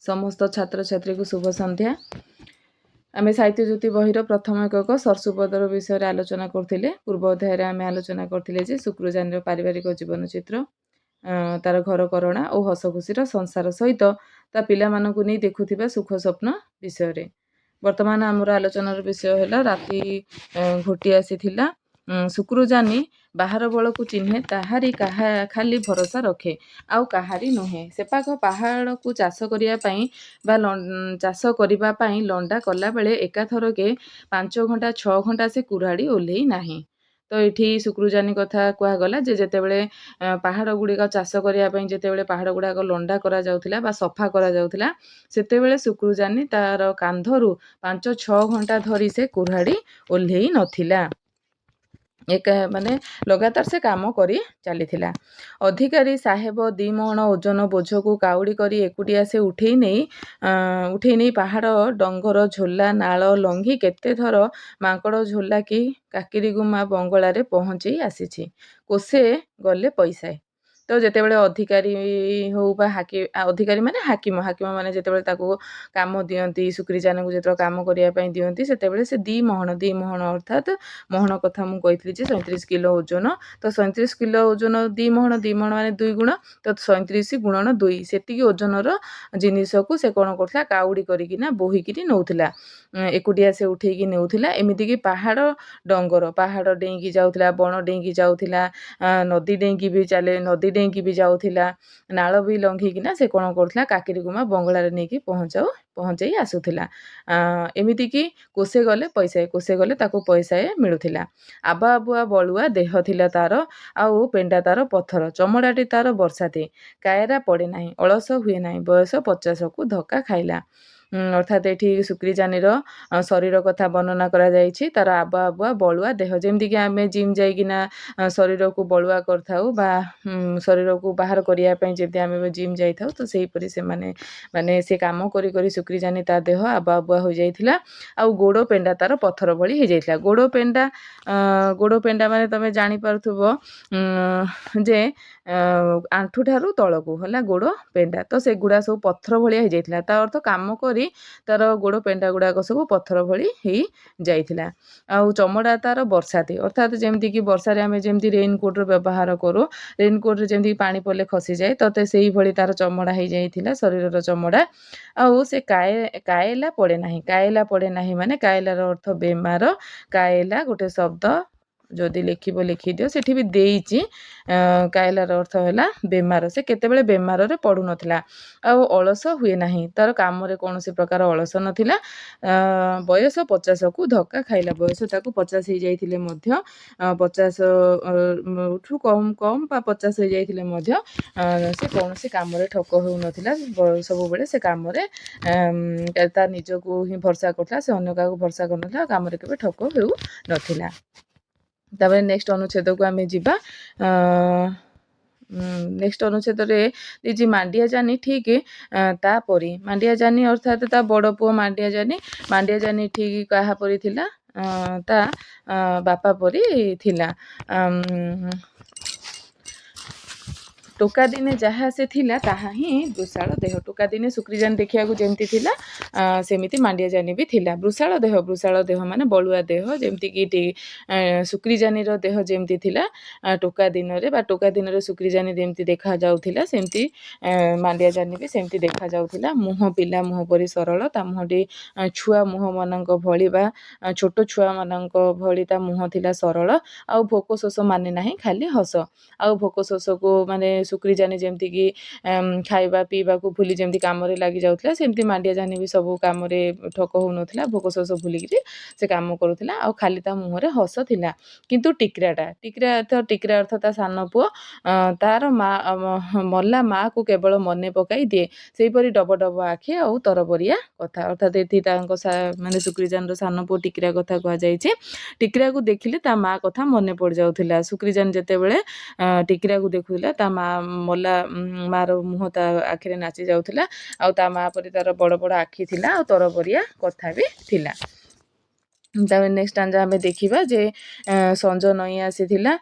समस्त छात्र छात्री को शुभ संध्या। आम साहित्य ज्योति बहिर प्रथम एकक सरसुपदर विषय आलोचना करथिले। पूर्व अध्याय आम आलोचना करथिले जे शुक्रजानी पारिवारिक जीवन चित्र, तार घर करणा और हस खुशीर संसार सहित ता पिला मानकु नहीं देखुथिबा सुख स्वप्न विषय रे। वर्तमान आमर आलोचनार विषय है राति घोटी आसीथिला। शुक्रजानी बाहर बल को चिन्हे ताहारी खाली भरोसा रखे आउ काहारी नुहे। सेपाख पहाड़ को चाष करिया पई बा चाष करिबा पई लंडा कला बेले एकाथर के 5 घंटा 6 घंटा से कुराड़ी ओल्हेई नाही। तो ये शुक्रजानी कथा कहगला जे जेतेबेले पहाड़ गुड़िक चाष करने जेतेबेले पहाड़ गुड़ाक लंडा करा जाउथिला बा सफा करा जाउथिला सेतेबेले शुक्रजानी तार कांधरू 5-6 घंटा धरी से कुराड़ी ओल्हेई नथिला। एक माने लगातार से काम करी चलीथिला। अधिकारी साहेब 2 महण ओजन बोझ को काउड़ी करी एकुटिया से उठेई नहीं पहाड़ डंगर झोला नाल लंघी केते थर मांकड़ झोला की काकिरी गुमा बंगला रे पहुंची आसीछि। कोसे गले पैसाए। तो जेतेबेले अधिकारी हो बा अधिकारी माने हाकिम माने जेतेबेले ताको काम दियंती शुक्रजानी को जेतेबेले काम करिया पई दियंती सेतेबेले से 2 महण अर्थात महण कथा मु कहितली जे 37 किलो ओजन। तो 37 किलो ओजन 2 महण माने 2 गुण। तो 37 गुणन 2 सेतिकी ओजनर जिनिस को से कोन करथला काउडी करिकिना बोहिकिरी नउथला। एकुटिया से उठेकी नेउथला। एमिति की पहाड़ डंगर पहाड़ डेंगी जाउथला, बण डेंगी जाउथला, नदी डेंगी भी चले, नदी डेंगी भी जाउथला, नाल भी लंघिकिना से कोन करथला काकिरी गुमा बंगला रे नेकी पहुंचाई आसुथिला। एमिति की कोसे गले ताको पैसाए मिलुथिला। आबा आबुआ बलुआ देह थिला तार आउ पेंडा तार पत्थर, चमड़ाटी तार बर्षाती, कायरा पड़े नाही, अलस हुए नाही, बयस 50 को धक्का खाइला। अर्थात ये शुक्रजानी शरीर कथा वर्णना करा जायछि। तार आबा आबुआ बलुआ देह जेमती कि आमे जिम जाइकिना शरीर को बलुआ करथाउ बा शरीर को बाहर करिया पई जेते आमे जिम जाइथाउ तो सेही परि से माने से काम करी करी शुक्रजानी ता देह आबा आबुआ हो जाइथिला। आउ गोड़ पेंडा तार पत्थर भली हो जाइथिला। गोड़ पेंडा माने तमे जानि पारुथबो जे आंठू ठारू तळकू हला गोड़ पेंडा। तो से गुडा सब पत्थर भलिया हो जाइथिला। ता अर्थ काम करी तार गोड़ पेंडा गुड़ाक सब पत्थर भली ही जाइथिला। आउ चमड़ा तार बर्षाती अर्थात जेमती कि वर्षा रे आमे जेमती रेनकोट रो व्यवहार करू, रेनकोट रे जेमती पानी पड़ले खसी जाए तते सेही भली तार चमड़ा हो जाइथिला शरीर रो चमड़ा। आउ से कायला पड़े नाही माने कायलार अर्थ बेमार। कायला गोटे शब्द जदि लिखिबो लिखि दियो सेठी भी देइछि। कायलार अर्थ हैला बेमार। से केतेबेले बेमार रे पडु नथिला। आउ अलस हुए नाही, तार काम रे कोनोसी प्रकार अलस नथिला। बयस 50 को धक्का खाइला। बयस ताको 50 ही जाइथिले मध्य 50 उठु कम बा 50 ही जाइथिले मध्य से कोनोसी काम रे ठक होउ नथिला। सब बेले से काम रे ता निजको ही भरसा करथला, से अन्य का को भरसा करनथला, काम रे केबे ठक होउ नथिला। ताबे नेक्स्ट अनुच्छेद को आमे जिबा। नेक्स्ट अनुच्छेद रे दिजी मांडिया जानी ठीक तापरी। मांडिया जानी अर्थात ता बड़ पुओ मांडिया जानी ठीक कहा परी थिला, ता बापा परी थिला। टोका दिने जहाँ से थिला ताहा ही वृषाल देह। टोका दिने शुक्रजानी देखिया को जेमती थिला सेमिति मांडिया जानी भी थिला। वृषाल देह माने बलुआ देह जेमती कि शुक्रजानी रो देह जेमती थिला टोका दिन रे बा टोका दिन रे शुक्रजानी जेमती देखा जाउथिला सेमती मांडिया जानी भी सेमती देखा जाउथिला। मुह पिला मुह परी सरल, ता मुहटी छुआ मुह मानक भली बा छोट छुआ मानक भली ता मुह थिला सरल। आउ भोक शोष माने नाही खाली हस। आउ भोक शोष को माने शुक्रजानी जेमती कि खाइबा पीबा को भूली जेमती काम रे लागि जाउथिला सेमती मांडिया जानी भी सब काम रे ठक हो नथिला। भोक शोष भूली कि से काम करूथिला। आउ खाली ता मुह रे हस थिला। किंतु टिकरा अर्थ ता सान पुओ तार मल्ला माँ को केवल मने पकाई दिए सेही परी डब डब आखि आउ तरबरिया कथा। अर्थात एथि तांको माने शुक्रजानी सान पुओ टिकरा कथा कहा जाइछे। टिकरा को देखिले ता माँ कथा मने पड़ जाउथिला। शुक्रजानी जेतेबेले टिकरा को देखुथिला ता माँ मल्ला मार मुह ता आखिरे नाची जाउथिला। आउ ता माँ परी तार बड़ बड़ आखि थिला आउ तरबरिया कथा भी थिला। ତାପରେ ନେକ୍ସଟ ଷ୍ଟାଞ୍ଜା ଆମେ ଦେଖିବା ଯେ ସଞ୍ଜ ନଇଁ ଆସିଥିଲା।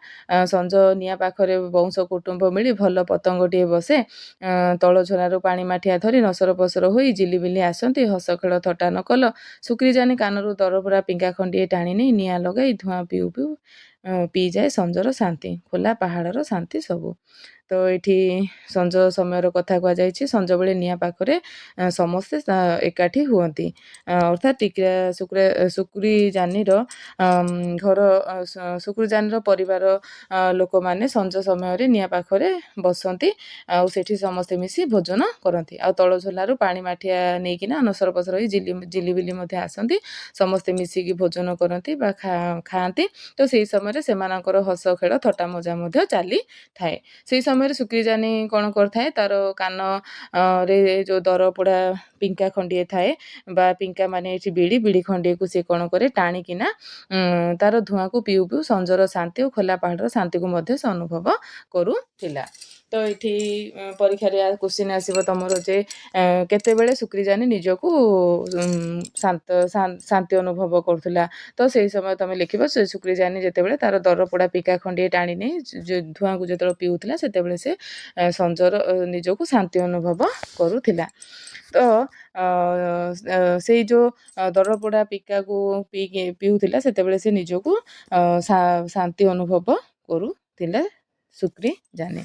ସଞ୍ଜ ନିଆଁ ପାଖରେ ବଂଶ କୁଟୁମ୍ବ ମିଳି ଭଲ ପତଙ୍ଗଟିଏ ବସେ। ତଳଝରାରୁ ପାଣି ମାଠିଆ ଧରି ନସର ପସର ହୋଇ ଜିଲିବିଲି ଆସନ୍ତି। ହସ ଖେଳ ଥଟ୍ଟା ନ କଲ। ଶୁକ୍ରିଜାନି କାନରୁ ଦରପୋଡ଼ା ପିଙ୍କା ଖଣ୍ଡିଏ ଟାଣି ନେଇ ନିଆଁ ଲଗାଇ ଧୂଆଁ ପିଉ ପିଉ ପିଇଯାଏ ସଞ୍ଜର ଶାନ୍ତି। ଖୋଲା ପାହାଡ଼ର ଶାନ୍ତି ସବୁ। ତ ଏଠି ସଞ୍ଜ ସମୟର କଥା କୁହାଯାଇଛି। ସଞ୍ଜବେଳେ ନିଆଁ ପାଖରେ ସମସ୍ତେ ଏକାଠି ହୁଅନ୍ତି। ଅର୍ଥାତ୍ ଶୁକ୍ରିଜାନିର ଘର ଶୁକ୍ରିଜାନିର ପରିବାର ଲୋକମାନେ ସଞ୍ଜ ସମୟରେ ନିଆଁ ପାଖରେ ବସନ୍ତି। ଆଉ ସେଠି ସମସ୍ତେ ମିଶି ଭୋଜନ କରନ୍ତି। ଆଉ ତଳଝୋଲାରୁ ପାଣି ମାଠିଆ ନେଇକିନା ଅନସର ପସର ହୋଇ ଜିଲିବିଲି ମଧ୍ୟ ଆସନ୍ତି। ସମସ୍ତେ ମିଶିକି ଭୋଜନ କରନ୍ତି ବା ଖାଆନ୍ତି। ତ ସେଇ ସମୟରେ ସେମାନଙ୍କର ହସ ଖେଳ ଥଟ୍ଟା ମଜା ମଧ୍ୟ ଚାଲିଥାଏ। ସେଇ ସମୟରେ ଶୁକ୍ରିଜାନି କ'ଣ କରିଥାଏ, ତାର କାନରେ ଯେଉଁ ଦରପୋଡ଼ା ପିଙ୍କା ଖଣ୍ଡିଏ ଥାଏ ବା ପିଙ୍କା ମାନେ ଏଠି ବିଡ଼ି ଖଣ୍ଡିଏକୁ ସେ କ'ଣ କରେ ଟାଣିକିନା ତାର ଧୂଆଁକୁ ପିଉ ପିଉ ସଞ୍ଜର ଶାନ୍ତି ଓ ଖୋଲା ପାହାଡ଼ର ଶାନ୍ତିକୁ ମଧ୍ୟ ସେ ଅନୁଭବ କରୁଥିଲା। ତ ଏଠି ପରୀକ୍ଷାରେ କ୍ୱେଶ୍ଚିନ୍ ଆସିବ ତମର ଯେ କେତେବେଳେ ଶୁକ୍ରିଜାନି ନିଜକୁ ଶାନ୍ତି ଅନୁଭବ କରୁଥିଲା। ତ ସେଇ ସମୟ ତମେ ଲେଖିବ ସେ ଶୁକ୍ରିଜାନି ଯେତେବେଳେ ତାର ଦରପୋଡ଼ା ପିଙ୍କା ଖଣ୍ଡିଏ ଟାଣି ନେଇ ଧୂଆଁକୁ ଯେତେବେଳେ ପିଉଥିଲା ସେତେବେଳେ ସେ ସଞ୍ଜର ନିଜକୁ ଶାନ୍ତି ଅନୁଭବ କରୁଥିଲା। ତ ସେଇ ଯେଉଁ ଦରପୋଡ଼ା ପିକାକୁ ପିଉଥିଲା ସେତେବେଳେ ସେ ନିଜକୁ ଶାନ୍ତି ଅନୁଭବ କରୁଥିଲା ଶୁକ୍ରିଜାନି।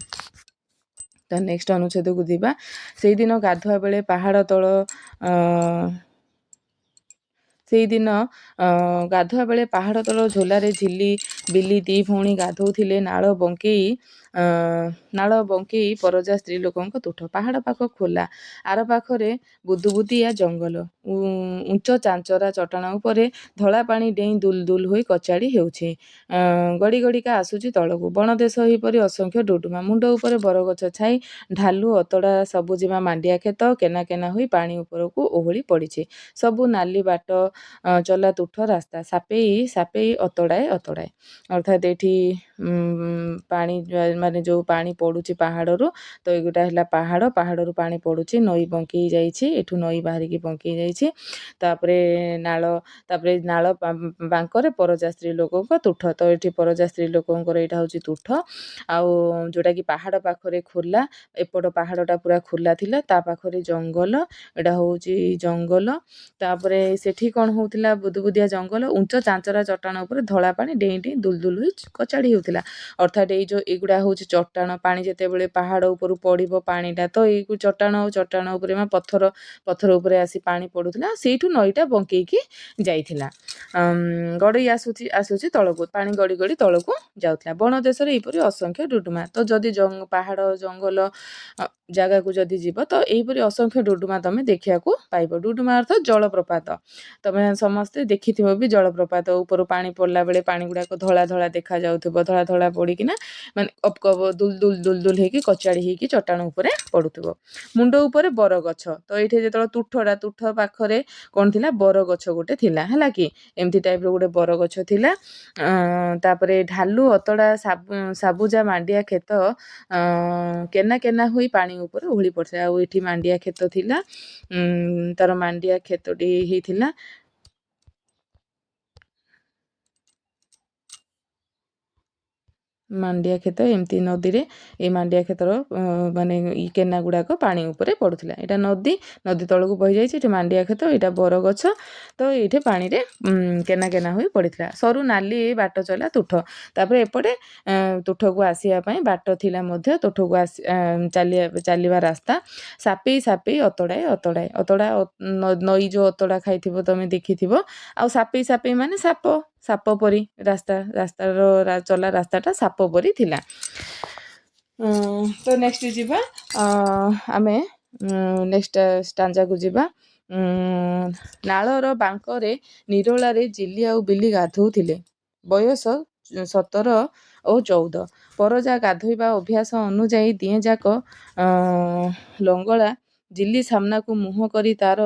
ତ ନେକ୍ସଟ ଅନୁଚ୍ଛେଦକୁ ଯିବା। ସେଇଦିନ ଗାଧୁଆ ବେଳେ ପାହାଡ଼ ତଳ ସେଇଦିନ ଗାଧୁଆ ବେଳେ ପାହାଡ଼ ତଳ ଝୋଲାରେ ଝିଲି ବିଲି ଦି ଭଉଣୀ ଗାଧୋଉଥିଲେ। ନାଳ ବଙ୍କେଇ ପରଜା ସ୍ତ୍ରୀ ଲୋକଙ୍କ ତୁଠ। ପାହାଡ଼ ପାଖ ଖୋଲା, ଆର ପାଖରେ ବୁଦୁବୁଦିଆ ଜଙ୍ଗଲ। ଉଞ୍ଚ ଚାଞ୍ଚରା ଚଟାଣ ଉପରେ ଧଳା ପାଣି ଡେଇଁ ଦୁଲ ଦୁଲ ହୋଇ କଚାଡ଼ି ହେଉଛି। ଗଡ଼ି ଗଡ଼ିକା ଆସୁଛି ତଳକୁ। ବଣ ଦେଶ ଏହିପରି ଅସଂଖ୍ୟ ଡୁଡୁମା। ମୁଣ୍ଡ ଉପରେ ବରଗଛ ଛାଇ, ଢାଲୁ ଅତଡ଼ା ସବୁଜିମା ମାଣ୍ଡିଆ କ୍ଷେତ କେନା କେନା ହୋଇ ପାଣି ଉପରକୁ ଓହଳି ପଡ଼ିଛି। ସବୁ ନାଲି ବାଟ ଚଲା ତୁଠ ରାସ୍ତା। ସାପେଇ ସାପେଇ ଅତଡ଼ାଏ ଅତଡ଼ାଏ। ଅର୍ଥାତ୍ ଏଠି ପାଣି ମାନେ ଯେଉଁ ପାଣି ପଡ଼ୁଛି ପାହାଡ଼ରୁ, ତ ଏଇଟା ହେଲା ପାହାଡ଼। ପାହାଡ଼ରୁ ପାଣି ପଡ଼ୁଛି, ନଈ ବଙ୍କେଇ ଯାଇଛି। ଏଠୁ ନଈ ବାହାରିକି ବଙ୍କେଇ ଯାଇଛି। ତାପରେ ନାଳ ବାଙ୍କରେ ପରଜା ସ୍ତ୍ରୀ ଲୋକଙ୍କ ତୁଠ। ତ ଏଠି ପରଜା ସ୍ତ୍ରୀ ଲୋକଙ୍କର ଏଇଟା ହେଉଛି ତୁଠ। ଆଉ ଯେଉଁଟାକି ପାହାଡ଼ ପାଖରେ ଖୋଲା, ଏପଟ ପାହାଡ଼ଟା ପୁରା ଖୋଲା ଥିଲା, ତା ପାଖରେ ଜଙ୍ଗଲ, ଏଇଟା ହେଉଛି ଜଙ୍ଗଲ। ତାପରେ ସେଠି କ'ଣ ହେଉଥିଲା, ବୁଦୁବୁଦିଆ ଜଙ୍ଗଲ, ଉଞ୍ଚ ଚାଞ୍ଚରା ଚଟାଣ ଉପରେ ଧଳା ପାଣି ଡେଇଁ ଡେଇଁ ଦୁଲ ଦୁଲ ହୋଇ କଚାଡ଼ି ହେଉଥିଲା। ଅର୍ଥାତ୍ ଏଇଗୁଡ଼ା ହେଉଛି ଚଟାଣ। ପାଣି ଯେତେବେଳେ ପାହାଡ଼ ଉପରୁ ପଡ଼ିବ ପାଣିଟା, ତ ଏଇ ଚଟାଣ ଉପରେ ପଥର ଉପରେ ଆସି ପାଣି ପଡ଼ୁଥିଲା। ସେଇଠୁ ନଈଟା ବଙ୍କେଇକି ଯାଇଥିଲା। ଗଡ଼ି ଆସୁଛି ତଳକୁ, ପାଣି ଗଡ଼ି ଗଡ଼ି ତଳକୁ ଯାଉଥିଲା। ବଣ ଦେଶରେ ଏହିପରି ଅସଂଖ୍ୟ ଡୁଡୁମା। ତ ଯଦି ପାହାଡ଼ ଜଙ୍ଗଲ ଜାଗାକୁ ଯଦି ଯିବ ତ ଏହିପରି ଅସଂଖ୍ୟ ଡୁଡୁମା ତମେ ଦେଖିବାକୁ ପାଇବ। ଡୁଡୁମା ଅର୍ଥ ଜଳପ୍ରପାତ। ତମେ ସମସ୍ତେ ଦେଖିଥିବ ବି ଜଳପ୍ରପାତ ଉପରୁ ପାଣି ପଡ଼ିଲା ବେଳେ ପାଣି ଗୁଡ଼ାକ ଧଳା ଧଳା ଦେଖାଯାଉଥିବ। ଧଳା ଧଳା ପଡ଼ିକିନା ମାନେ ଦୁଲ ଦୁଲ ହେଇକି କଚାଡ଼ି ହେଇକି ଚଟାଣ ଉପରେ ପଡ଼ୁଥିବ। ମୁଣ୍ଡ ଉପରେ ବରଗଛ। ତ ଏଇଠି ଯେତେବେଳେ ତୁଠ ପାଖରେ କ'ଣ ଥିଲା, ବରଗଛ ଗୋଟେ ଥିଲା, ହେଲା କି ଏମିତି ଟାଇପ୍ର ଗୋଟେ ବରଗଛ ଥିଲା। ତାପରେ ଢାଲୁ ଅତଡ଼ା ସାବୁଜା ମାଣ୍ଡିଆ କ୍ଷେତ କେନା କେନା ହୋଇ ପାଣି ଉପରେ ଓହଳି ପଡ଼ିଥିଲା। ଆଉ ଏଠି ମାଣ୍ଡିଆ କ୍ଷେତ ଥିଲା। ତାର ମାଣ୍ଡିଆ କ୍ଷେତଟି ହେଇଥିଲା। ମାଣ୍ଡିଆ କ୍ଷେତ ଏମିତି ନଦୀରେ, ଏଇ ମାଣ୍ଡିଆ କ୍ଷେତର ମାନେ କେନା ଗୁଡ଼ାକ ପାଣି ଉପରେ ପଡ଼ୁଥିଲା। ଏଇଟା ନଦୀ ତଳକୁ ବହିଯାଇଛି। ଏଠି ମାଣ୍ଡିଆ କ୍ଷେତ, ଏଇଟା ବରଗଛ। ତ ଏଇଠି ପାଣିରେ କେନା କେନା ହୋଇ ପଡ଼ିଥିଲା। ସରୁ ନାଲି ବାଟ ଚଲା ତୁଠ। ତାପରେ ଏପଟେ ତୁଠକୁ ଆସିବା ପାଇଁ ବାଟ ଥିଲା ମଧ୍ୟ। ତୁଠକୁ ଚାଲିବା ରାସ୍ତା। ସାପେଇ ସାପେଇ ଅତଡ଼ାଏ ଅତଡ଼ାଏ। ଅତଡ଼ା ନଈ ଯେଉଁ ଅତଡ଼ା ଖାଇଥିବ ତମେ ଦେଖିଥିବ। ଆଉ ସାପେଇ ସାପେଇ ମାନେ ସାପ ପରି ରାସ୍ତାର ଚଲା ରାସ୍ତାଟା ସାପ ପରି ଥିଲା। ତ ନେକ୍ସଟ ଯିବା, ଆମେ ନେକ୍ସଟ ଷ୍ଟାଞ୍ଜାକୁ ଯିବା। ନାଳର ବାଙ୍କରେ ନିରୋଳାରେ ଜିଲି ଆଉ ବିଲି ଗାଧୋଉଥିଲେ। ବୟସ 17 ଓ 14। ପରଜା ଗାଧୋଇବା ଅଭ୍ୟାସ ଅନୁଯାୟୀ ଦିହେଁଯାକ ଲଙ୍ଗଳା। ଜିଲି ସାମ୍ନାକୁ ମୁହଁ କରି ତାର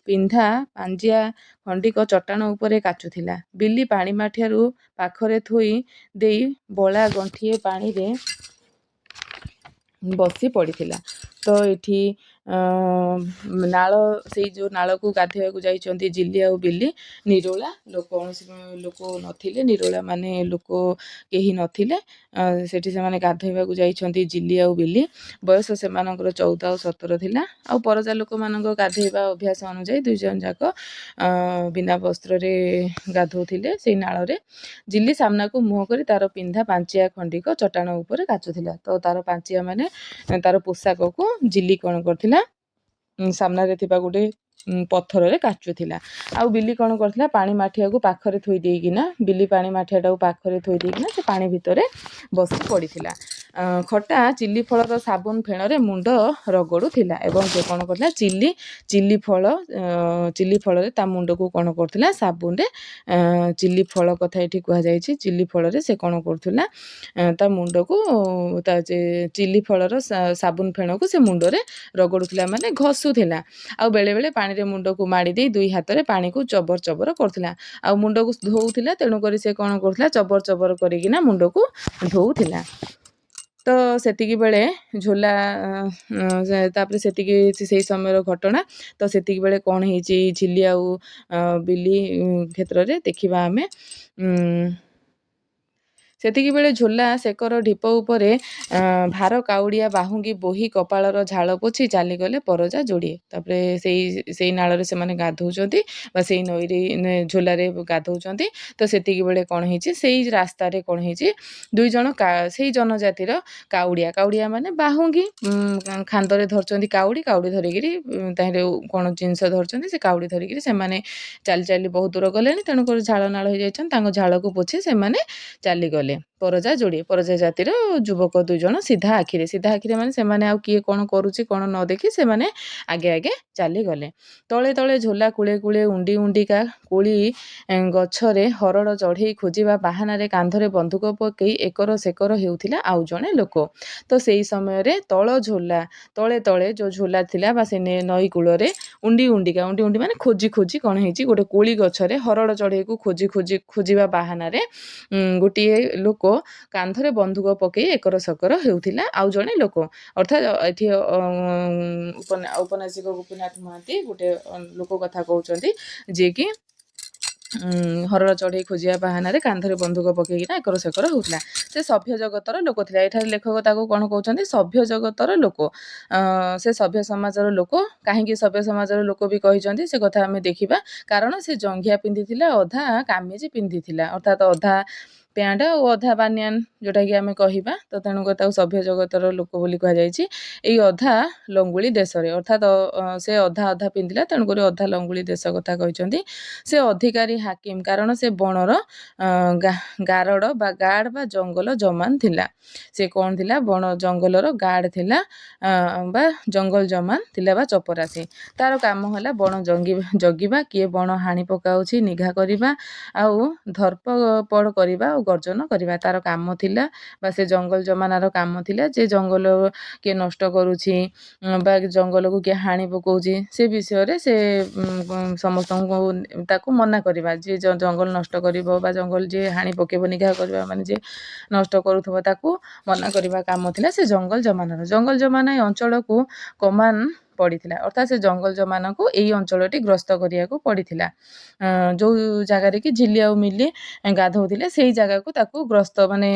ପିନ୍ଧା ପାଞ୍ଜିଆ ଖଣ୍ଡିକ ଚଟାଣ ଉପରେ କାଚୁଥିଲା। ବିଲି ପାଣି ମାଠିଆରୁ ପାଖରେ ଥୋଇ ଦେଇ ବଳା ଗଣ୍ଠିଏ ପାଣିରେ ବସି ପଡ଼ିଥିଲା। ତ ଏଠି ନାଳ ସେଇ ଯେଉଁ ନାଳକୁ ଗାଧୋଇବାକୁ ଯାଇଛନ୍ତି ଜିଲି ଆଉ ବିଲି। ନିରୋଳା କୌଣସି ଲୋକ ନଥିଲେ, ନିରୋଳା ମାନେ ଲୋକ କେହି ନଥିଲେ। ସେଠି ସେମାନେ ଗାଧୋଇବାକୁ ଯାଇଛନ୍ତି ଜିଲି ଆଉ ବିଲି। ବୟସ ସେମାନଙ୍କର 14 ଆଉ 17 ଥିଲା। ଆଉ ପରଜା ଲୋକମାନଙ୍କ ଗାଧୋଇବା ଅଭ୍ୟାସ ଅନୁଯାୟୀ 2 ଜଣ ଯାକ ବିନା ବସ୍ତ୍ରରେ ଗାଧୋଉଥିଲେ ସେଇ ନାଳରେ। ଜିଲି ସାମ୍ନାକୁ ମୁହଁ କରି ତାର ପିନ୍ଧା ପାଞ୍ଚିଆ ଖଣ୍ଡିକ ଚଟାଣ ଉପରେ କାଚୁଥିଲା। ତ ତାର ପାଞ୍ଚିଆ ମାନେ ତାର ପୋଷାକକୁ ଜିଲି କ'ଣ କରିଥିଲା, ସାମ୍ନାରେ ଥିବା ଗୋଟେ ପଥରରେ କାଚୁଥିଲା। ଆଉ ବିଲି କ'ଣ କରିଥିଲା, ପାଣି ମାଠିଆକୁ ପାଖରେ ଥୋଇ ଦେଇକିନା, ବିଲି ପାଣି ମାଠିଆଟାକୁ ପାଖରେ ଥୋଇ ଦେଇକିନା ସେ ପାଣି ଭିତରେ ବସି ପଡ଼ିଥିଲା। ଖଟା ଚିଲି ଫଳର ସାବୁନ ଫେଣରେ ମୁଣ୍ଡ ରଗଡ଼ୁଥିଲା ଏବଂ ସେ କ'ଣ କରିଥିଲା, ଚିଲି ଫଳରେ ତା ମୁଣ୍ଡକୁ କ'ଣ କରୁଥିଲା, ସାବୁନରେ ଚିଲି ଫଳ କଥା ଏଠି କୁହାଯାଇଛି। ଚିଲି ଫଳରେ ସେ କ'ଣ କରୁଥିଲା, ତା ମୁଣ୍ଡକୁ ଚିଲି ଫଳର ସାବୁନ ଫେଣକୁ ସେ ମୁଣ୍ଡରେ ରଗଡ଼ୁଥିଲା, ମାନେ ଘଷୁଥିଲା। ଆଉ ବେଳେବେଳେ ପାଣିରେ ମୁଣ୍ଡକୁ ମାଡ଼ି ଦେଇ 2 ହାତରେ ପାଣିକୁ ଚବର ଚବର କରୁଥିଲା। ଆଉ ମୁଣ୍ଡକୁ ଧୋଉଥିଲା, ତେଣୁକରି ସେ କ'ଣ କରୁଥିଲା, ଚବର ଚବର କରିକିନା ମୁଣ୍ଡକୁ ଧୋଉଥିଲା। ତ ସେତିକି ବେଳେ ଝୋଲା ତାପରେ ସେତିକି ସେଇ ସମୟର ଘଟଣା। ତ ସେତିକି ବେଳେ କ'ଣ ହେଇଛି ଝିଲି ଆଉ ବିଲି କ୍ଷେତ୍ରରେ ଦେଖିବା ଆମେ। ସେତିକିବେଳେ ଝୋଲା ସେକର ଢିପ ଉପରେ ଭାର କାଉଡ଼ିଆ ବାହୁଙ୍ଗି ବୋହି କପାଳର ଝାଳ ପୋଛି ଚାଲିଗଲେ ପରଜା ଯୋଡ଼ିଏ। ତାପରେ ସେଇ ନାଳରେ ସେମାନେ ଗାଧଉଛନ୍ତି ବା ସେଇ ନଈରେ ଝୋଲାରେ ଗାଧଉଛନ୍ତି। ତ ସେତିକିବେଳେ କ'ଣ ହେଇଛି, ସେଇ ରାସ୍ତାରେ କ'ଣ ହେଇଛି, 2 ଜଣ ସେଇ ଜନଜାତିର କାଉଡ଼ିଆ ମାନେ ବାହୁଙ୍ଗି, ଖାନ୍ଦରେ ଧରିଛନ୍ତି କାଉଡ଼ି ଧରିକିରି, ତାହିଁରେ କ'ଣ ଜିନିଷ ଧରିଛନ୍ତି, ସେ କାଉଡ଼ି ଧରିକିରି ସେମାନେ ଚାଲି ଚାଲି ବହୁତ ଦୂର ଗଲେଣି। ତେଣୁକରି ଝାଳ ନାଳ ହେଇଯାଇଛନ୍ତି, ତାଙ୍କ ଝାଳକୁ ପୋଛି ସେମାନେ ଚାଲିଗଲେ। ପରଜା ଯୋଡ଼ିଏ, ପରଜା ଜାତିର ଯୁବକ 2 ଜଣ ସିଧା ଆଖିରେ ମାନେ ସେମାନେ ଆଉ କିଏ କ'ଣ କରୁଛି କ'ଣ ନ ଦେଖି ସେମାନେ ଆଗେ ଆଗେ ଚାଲିଗଲେ। ତଳେ ତଳେ ଝୋଲା କୂଳେ କୂଳେ ଉଣ୍ଡିକା କୋଳି ଗଛରେ ହରଡ଼ ଚଢ଼େଇ ଖୋଜିବା ବାହାନାରେ କାନ୍ଧରେ ବନ୍ଧୁକ ପକେଇ ଏକର ସେକର ହେଉଥିଲା ଆଉ ଜଣେ ଲୋକ। ତ ସେଇ ସମୟରେ ତଳେ ଯେଉଁ ଝୋଲା ଥିଲା ବା ସେ ନଈ କୂଳରେ ଉଣ୍ଡିକା ମାନେ ଖୋଜି କ'ଣ ହେଇଛି, ଗୋଟେ କୋଳି ଗଛରେ ହରଡ଼ ଚଢ଼େଇକୁ ଖୋଜିବା ବାହାନାରେ ଗୋଟିଏ ଲୋକ କାନ୍ଧରେ ବନ୍ଧୁକ ପକେଇ ଏକର ସେକର ହେଉଥିଲା ଆଉ ଜଣେ ଲୋକ। ଅର୍ଥାତ୍ ଏଠି ଔପନ୍ୟାସିକ ଗୋପୀନାଥ ମହାନ୍ତି ଗୋଟେ ଲୋକ କଥା କହୁଛନ୍ତି, ଯିଏକି ହରଡ଼ ଚଢ଼େଇ ଖୋଜିବା ବାହାନାରେ କାନ୍ଧରେ ବନ୍ଧୁକ ପକେଇକିନା ଏକର ସେକର ହେଉଥିଲା। ସେ ସଭ୍ୟ ଜଗତର ଲୋକ ଥିଲା। ଏଠାରେ ଲେଖକ ତାକୁ କ'ଣ କହୁଛନ୍ତି, ସଭ୍ୟ ଜଗତର ଲୋକ। ସେ ସଭ୍ୟ ସମାଜର ଲୋକ। କାହିଁକି ସଭ୍ୟ ସମାଜର ଲୋକ ବି କହିଛନ୍ତି, ସେ କଥା ଆମେ ଦେଖିବା। କାରଣ ସେ ଜଙ୍ଘିଆ ପିନ୍ଧିଥିଲା, ଅଧା କାମିଜ ପିନ୍ଧିଥିଲା, ଅର୍ଥାତ୍ ଅଧା ପ୍ୟାଣ୍ଟ ଆଉ ଅଧା ବାନିଆନ ଯେଉଁଟାକି ଆମେ କହିବା। ତ ତେଣୁକରି ତାକୁ ସଭ୍ୟ ଜଗତର ଲୋକ ବୋଲି କୁହାଯାଇଛି। ଏଇ ଅଧା ଲଙ୍ଗୁଳି ଦେଶରେ, ଅର୍ଥାତ୍ ସେ ଅଧା ପିନ୍ଧିଲା, ତେଣୁକରି ଅଧା ଲଙ୍ଗୁଳି ଦେଶ କଥା କହିଛନ୍ତି। ସେ ଅଧିକାରୀ ହାକିମ, କାରଣ ସେ ବଣର ଗାରଡ଼ ବା ଗାର୍ଡ଼ ବା ଜଙ୍ଗଲ ଜମାନ ଥିଲା। ସେ କ'ଣ ଥିଲା, ବଣ ଜଙ୍ଗଲର ଗାର୍ଡ଼ ଥିଲା ବା ଜଙ୍ଗଲ ଜମାନ ଥିଲା ବା ଚପରାସୀ। ତାର କାମ ହେଲା ବଣ ଜଗିବା, କିଏ ବଣ ହାଣି ପକାଉଛି ନିଘା କରିବା, ଆଉ ଧରପକଡ଼ କରିବା ଆଉ ଗର୍ଜନ କରିବା ତାର କାମ ଥିଲା। ବା ସେ ଜଙ୍ଗଲ ଜମାନାର କାମ ଥିଲା ଯେ ଜଙ୍ଗଲ କିଏ ନଷ୍ଟ କରୁଛି ବା ଜଙ୍ଗଲକୁ କିଏ ହାଣି ପକାଉଛି, ସେ ବିଷୟରେ ସେ ସମସ୍ତଙ୍କୁ ତାକୁ ମନା କରିବା। ଯିଏ ଜଙ୍ଗଲ ନଷ୍ଟ କରିବ ବା ଜଙ୍ଗଲ ଯିଏ ହାଣି ପକାଇବ, ନିଘା କରିବା ମାନେ ଯିଏ ନଷ୍ଟ କରୁଥିବ, ତାକୁ ମନା କରିବା କାମ ଥିଲା ସେ ଜଙ୍ଗଲ ଜମାନା ଏ ଅଞ୍ଚଳକୁ କମାନ ପଡ଼ିଥିଲା। ଅର୍ଥାତ୍ ସେ ଜଙ୍ଗଲ ଜମାନକୁ ଏଇ ଅଞ୍ଚଳଟି ଗ୍ରସ୍ତ କରିବାକୁ ପଡ଼ିଥିଲା। ଯେଉଁ ଜାଗାରେ କି ଝିଲି ଆଉ ମିଲି ଗାଧଉଥିଲେ, ସେଇ ଜାଗାକୁ ତାକୁ ଗ୍ରସ୍ତ ମାନେ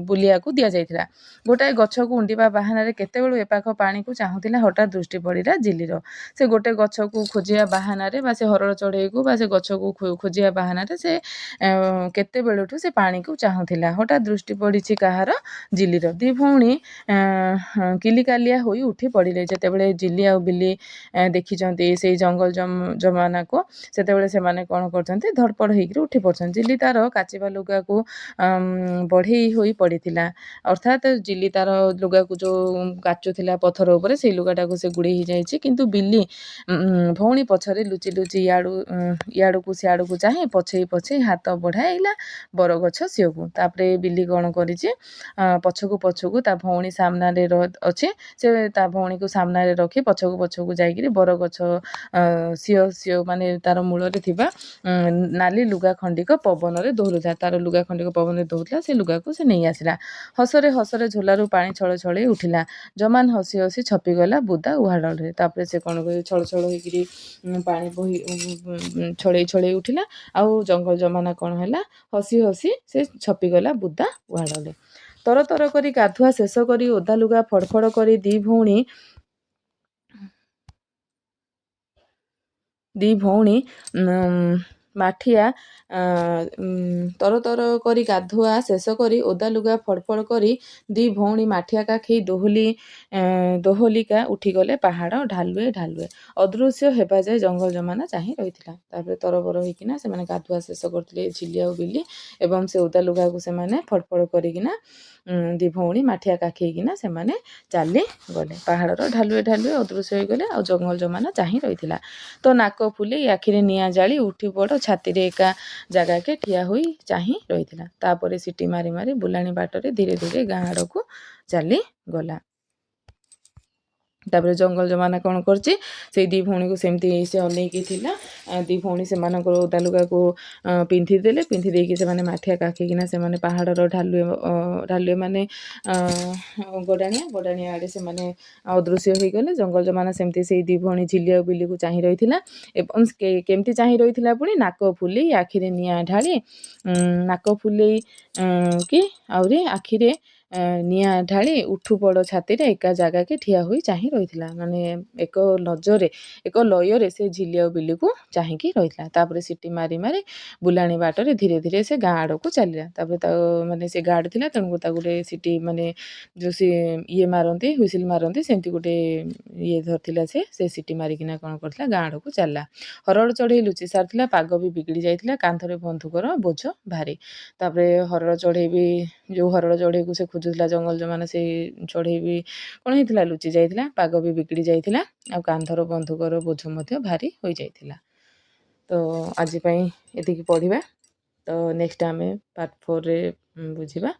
ବୁଲିବାକୁ ଦିଆଯାଇଥିଲା। ଗୋଟାଏ ଗଛକୁ ଉଣ୍ଡିବା ବାହାନାରେ କେତେବେଳୁ ଏପାଖ ପାଣିକୁ ଚାହୁଁଥିଲା, ହଠାତ୍ ଦୃଷ୍ଟି ପଡ଼ିଲା ଝିଲିର। ସେ ଗୋଟେ ଗଛକୁ ଖୋଜିବା ବାହାନାରେ ବା ସେ ହରଡ଼ ଚଢ଼େଇକୁ ବା ସେ ଗଛକୁ ଖୋଜିବା ବାହାନାରେ ସେ କେତେବେଳଠୁ ସେ ପାଣିକୁ ଚାହୁଁଥିଲା। ହଠାତ୍ ଦୃଷ୍ଟି ପଡ଼ିଛି କାହାର, ଝିଲିର। 2 ଭଉଣୀ କିଲିକାଲିଆ ହୋଇ ଉଠି ପଡ଼ିଲେ। ଯେତେବେଳେ ଝିଲି ଆଉ ବିଲି ଦେଖିଛନ୍ତି ସେଇ ଜଙ୍ଗଲ ଜମାନାକୁ, ସେତେବେଳେ ସେମାନେ କ'ଣ କରୁଛନ୍ତି, ଧଡ଼ପଡ଼ ହେଇକିରି ଉଠି ପଡ଼ୁଛନ୍ତି। ଝିଲି ତାର କାଚିବା ଲୁଗାକୁ ବଢ଼େଇ ହୋଇ ପଡ଼ିଥିଲା। ଅର୍ଥାତ୍ ଝିଲି ତାର ଲୁଗାକୁ ଯେଉଁ କାଚୁଥିଲା ପଥର ଉପରେ, ସେଇ ଲୁଗାଟାକୁ ସେ ଗୁଡ଼େଇ ହେଇଯାଇଛି। କିନ୍ତୁ ବିଲି ଭଉଣୀ ପଛରେ ଲୁଚି ଇଆଡ଼କୁ ସିଆଡ଼କୁ ଚାହିଁ ପଛେଇ ହାତ ବଢ଼ାଇଲା ବରଗଛ ସିଅକୁ। ତାପରେ ବିଲି କ'ଣ କରିଛି, ପଛକୁ ତା ଭଉଣୀ ସାମ୍ନାରେ ଅଛି, ସେ ତା ଭଉଣୀକୁ ସାମ୍ନାରେ ରଖି ପଛକୁ ପଛକୁ ଯାଇକିରି ବରଗଛ ସିଓ ମାନେ ତାର ମୂଳରେ ଥିବା ନାଲି ଲୁଗା ଖଣ୍ଡିକ ପବନରେ ଦୌଡ଼ୁଥିଲା। ତାର ଲୁଗା ଖଣ୍ଡିକ ପବନରେ ଦୌଡ଼ୁଥିଲା, ସେ ଲୁଗାକୁ ସେ ନେଇ ଆସିଲା। ହସରେ ହସରେ ଝୋଲାରୁ ପାଣି ଛଳ ଛଳେଇ ଉଠିଲା। ଜମାନ ହସି ହସି ଛପିଗଲା ବୁଦା ଉହାଡ଼ରେ। ତାପରେ ସେ କ'ଣ କରି ଛଳ ଛଳ ହେଇକିରି ପାଣି ବହି ଛଳେଇ ଛଳେଇ ଉଠିଲା। ଆଉ ଜଙ୍ଗଲ ଜମାନା କ'ଣ ହେଲା, ହସି ହସି ସେ ଛପିଗଲା ବୁଦା ଉହାଡ଼ରେ। ତର ତର କରି ଗାଧୁଆ ଶେଷ କରି ଓଦା ଲୁଗା ଫଡ଼ ଫଡ଼ କରି ଦି ଭଉଣୀ ମାଠିଆ ତର ତର କରି ଗାଧୁଆ ଶେଷ କରି ଓଦା ଲୁଗା ଫଡ଼ଫଡ଼ କରି ଦି ଭଉଣୀ ମାଠିଆ କାଖେଇ ଦୋହଲିକା ଉଠିଗଲେ ପାହାଡ଼ ଢାଲୁଏ ଢାଲୁଏ। ଅଦୃଶ୍ୟ ହେବା ଯାଏ ଜଙ୍ଗଲ ଜମାନା ଚାହିଁ ରହିଥିଲା। ତାପରେ ତରବର ହେଇକିନା ସେମାନେ ଗାଧୁଆ ଶେଷ କରିଥିଲେ ଝିଲି ଆଉ ବିଲି, ଏବଂ ସେ ଓଦା ଲୁଗାକୁ ସେମାନେ ଫଡ଼ଫଡ଼ କରିକିନା ଦି ଭଉଣୀ ମାଠିଆ କାଖେଇକିନା ସେମାନେ ଚାଲିଗଲେ। ପାହାଡ଼ର ଢାଲୁଏ ଢାଲୁଏ ଅଦୃଶ୍ୟ ହେଇଗଲେ, ଆଉ ଜଙ୍ଗଲ ଜମାନା ଚାହିଁ ରହିଥିଲା। ତ ନାକ ଫୁଲେଇ ଆଖିରେ ନିଆଁ ଜାଳି ଉଠି ବଡ଼ ଛାତିରେ ଏକା ଜାଗାକେ ଠିଆ ହୋଇ ଚାହିଁ ରହିଥିଲା। ତାପରେ ସିଟି ମାରି ମାରି ବୁଲାଣି ବାଟରେ ଧୀରେ ଧୀରେ ଗାଁ ଆଡ଼କୁ ଚାଲିଗଲା। ତାପରେ ଜଙ୍ଗଲ ଜମାନା କ'ଣ କରିଛି, ସେଇ ଦି ଭଉଣୀକୁ ସେମିତି ସେ ଅନେଇକି ଥିଲା। ଦି ଭଉଣୀ ସେମାନଙ୍କର ଓଦା ଲୁଗାକୁ ପିନ୍ଧିଦେଲେ। ପିନ୍ଧି ଦେଇକି ସେମାନେ ମାଠିଆ କାଖେଇକିନା ସେମାନେ ପାହାଡ଼ର ଢାଲୁଏ ମାନେ ଗଡ଼ାଣିଆ ଆଡ଼େ ସେମାନେ ଅଦୃଶ୍ୟ ହେଇଗଲେ। ଜଙ୍ଗଲ ଜମାନା ସେମିତି ସେଇ ଦି ଭଉଣୀ ଝିଲି ଆଉ ବିଲିକୁ ଚାହିଁ ରହିଥିଲା। ଏବଂ କେମିତି ଚାହିଁ ରହିଥିଲା ପୁଣି, ନାକ ଫୁଲେଇ ଆଖିରେ ନିଆଁ ଢାଳି କି ଆହୁରି ଆଖିରେ ନିଆଁ ଢାଳି ଉଠୁ ବଡ଼ ଛାତିରେ ଏକା ଜାଗାକେ ଠିଆ ହୋଇ ଚାହିଁ ରହିଥିଲା। ମାନେ ଏକ ଲୟରେ ସେ ଝିଲି ଆଉ ବିଲିକୁ ଚାହିଁକି ରହିଥିଲା। ତାପରେ ସିଟି ମାରି ମାରି ବୁଲାଣି ବାଟରେ ଧୀରେ ଧୀରେ ସେ ଗାଁ ଆଡ଼କୁ ଚାଲିଲା। ତାପରେ ମାନେ ସେ ଗାର୍ଡ଼ ଥିଲା, ତେଣୁ ତାକୁ ଗୋଟେ ସିଟି ମାନେ ଯେଉଁ ମାରନ୍ତି, ହୁଇସିଲ୍ ମାରନ୍ତି, ସେମିତି ଗୋଟେ ଧରିଥିଲା। ସେ ସିଟି ମାରିକିନା କ'ଣ କରିଥିଲା, ଗାଁ ଆଡ଼କୁ ଚାଲିଲା। ହରଡ଼ ଚଢ଼େଇ ଲୁଚି ସାରିଥିଲା, ପାଗ ବି ବିଗିଡ଼ି ଯାଇଥିଲା, କାନ୍ଧରେ ବନ୍ଧୁକର ବୋଝ ଭାରି। ତାପରେ ହରଡ଼ ଚଢ଼େଇକୁ ସେ ଖୋଜୁଥିଲା ଜଙ୍ଗଲ ଜମାନା, ସେଇ ଚଢ଼େଇ ବି କ'ଣ ହେଇଥିଲା, ଲୁଚି ଯାଇଥିଲା, ପାଗ ବି ବିଗିଡ଼ି ଯାଇଥିଲା, ଆଉ କାନ୍ଧର ବନ୍ଧୁକର ବୋଝ ମଧ୍ୟ ଭାରି ହୋଇଯାଇଥିଲା। ତ ଆଜି ପାଇଁ ଏତିକି ପଢ଼ିବା। ତ ନେକ୍ସଟ ଆମେ ପାର୍ଟ 4ରେ ବୁଝିବା।